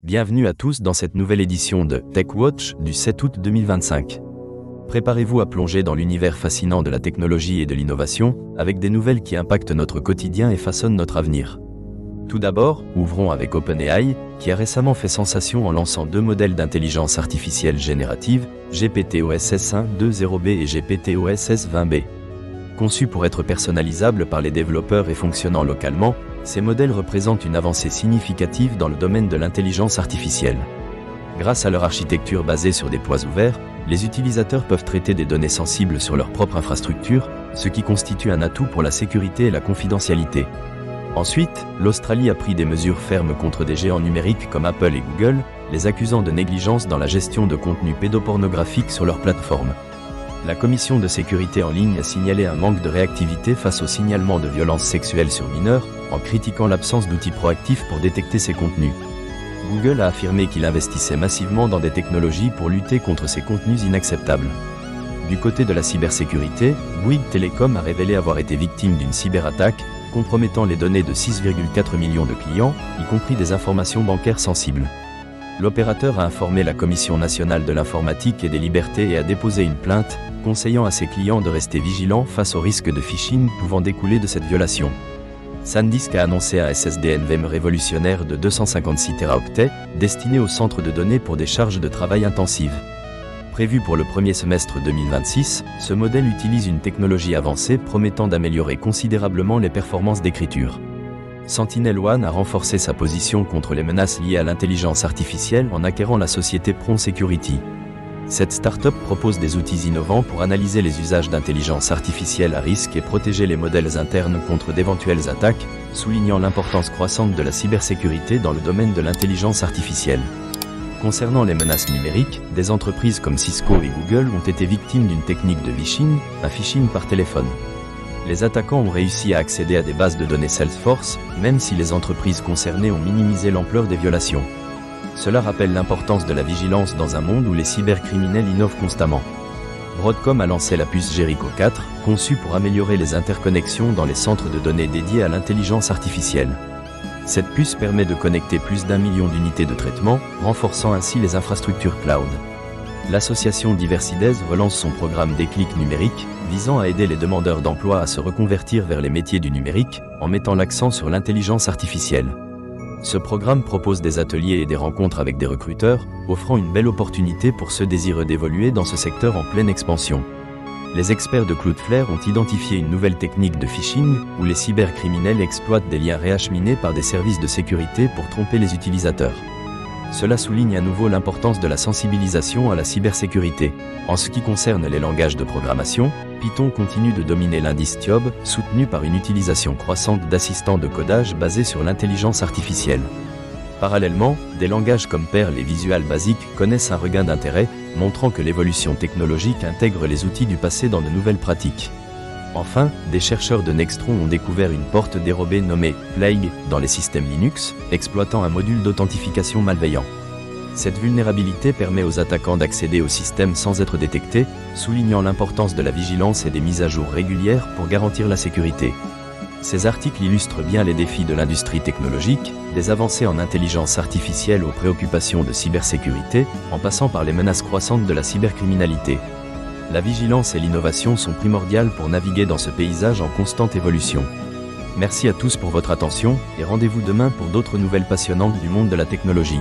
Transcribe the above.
Bienvenue à tous dans cette nouvelle édition de TechWatch du 7 août 2025. Préparez-vous à plonger dans l'univers fascinant de la technologie et de l'innovation, avec des nouvelles qui impactent notre quotidien et façonnent notre avenir. Tout d'abord, ouvrons avec OpenAI, qui a récemment fait sensation en lançant deux modèles d'intelligence artificielle générative, GPT-OSS 1.2.0b et GPT-OSS 20b. Conçus pour être personnalisables par les développeurs et fonctionnant localement, ces modèles représentent une avancée significative dans le domaine de l'intelligence artificielle. Grâce à leur architecture basée sur des poids ouverts, les utilisateurs peuvent traiter des données sensibles sur leur propre infrastructure, ce qui constitue un atout pour la sécurité et la confidentialité. Ensuite, l'Australie a pris des mesures fermes contre des géants numériques comme Apple et Google, les accusant de négligence dans la gestion de contenus pédopornographiques sur leur plateforme. La Commission de sécurité en ligne a signalé un manque de réactivité face aux signalements de violences sexuelles sur mineurs, en critiquant l'absence d'outils proactifs pour détecter ces contenus. Google a affirmé qu'il investissait massivement dans des technologies pour lutter contre ces contenus inacceptables. Du côté de la cybersécurité, Bouygues Telecom a révélé avoir été victime d'une cyberattaque, compromettant les données de 6,4 millions de clients, y compris des informations bancaires sensibles. L'opérateur a informé la Commission nationale de l'informatique et des libertés et a déposé une plainte, conseillant à ses clients de rester vigilants face au risque de phishing pouvant découler de cette violation. SanDisk a annoncé un SSD NVMe révolutionnaire de 256 Teraoctets, destiné au centre de données pour des charges de travail intensives. Prévu pour le premier semestre 2026, ce modèle utilise une technologie avancée promettant d'améliorer considérablement les performances d'écriture. SentinelOne a renforcé sa position contre les menaces liées à l'intelligence artificielle en acquérant la société Prong Security. Cette start-up propose des outils innovants pour analyser les usages d'intelligence artificielle à risque et protéger les modèles internes contre d'éventuelles attaques, soulignant l'importance croissante de la cybersécurité dans le domaine de l'intelligence artificielle. Concernant les menaces numériques, des entreprises comme Cisco et Google ont été victimes d'une technique de phishing, un phishing par téléphone. Les attaquants ont réussi à accéder à des bases de données Salesforce, même si les entreprises concernées ont minimisé l'ampleur des violations. Cela rappelle l'importance de la vigilance dans un monde où les cybercriminels innovent constamment. Broadcom a lancé la puce Jericho 4, conçue pour améliorer les interconnexions dans les centres de données dédiés à l'intelligence artificielle. Cette puce permet de connecter plus d'1 million d'unités de traitement, renforçant ainsi les infrastructures cloud. L'association Diversides relance son programme Déclic numérique, visant à aider les demandeurs d'emploi à se reconvertir vers les métiers du numérique, en mettant l'accent sur l'intelligence artificielle. Ce programme propose des ateliers et des rencontres avec des recruteurs, offrant une belle opportunité pour ceux désireux d'évoluer dans ce secteur en pleine expansion. Les experts de Cloudflare ont identifié une nouvelle technique de phishing, où les cybercriminels exploitent des liens réacheminés par des services de sécurité pour tromper les utilisateurs. Cela souligne à nouveau l'importance de la sensibilisation à la cybersécurité. En ce qui concerne les langages de programmation, Python continue de dominer l'indice TIOB, soutenu par une utilisation croissante d'assistants de codage basés sur l'intelligence artificielle. Parallèlement, des langages comme Perl et Visual Basic connaissent un regain d'intérêt, montrant que l'évolution technologique intègre les outils du passé dans de nouvelles pratiques. Enfin, des chercheurs de Nextron ont découvert une porte dérobée nommée Plague dans les systèmes Linux, exploitant un module d'authentification malveillant. Cette vulnérabilité permet aux attaquants d'accéder au système sans être détectés, soulignant l'importance de la vigilance et des mises à jour régulières pour garantir la sécurité. Ces articles illustrent bien les défis de l'industrie technologique, des avancées en intelligence artificielle aux préoccupations de cybersécurité, en passant par les menaces croissantes de la cybercriminalité. La vigilance et l'innovation sont primordiales pour naviguer dans ce paysage en constante évolution. Merci à tous pour votre attention et rendez-vous demain pour d'autres nouvelles passionnantes du monde de la technologie.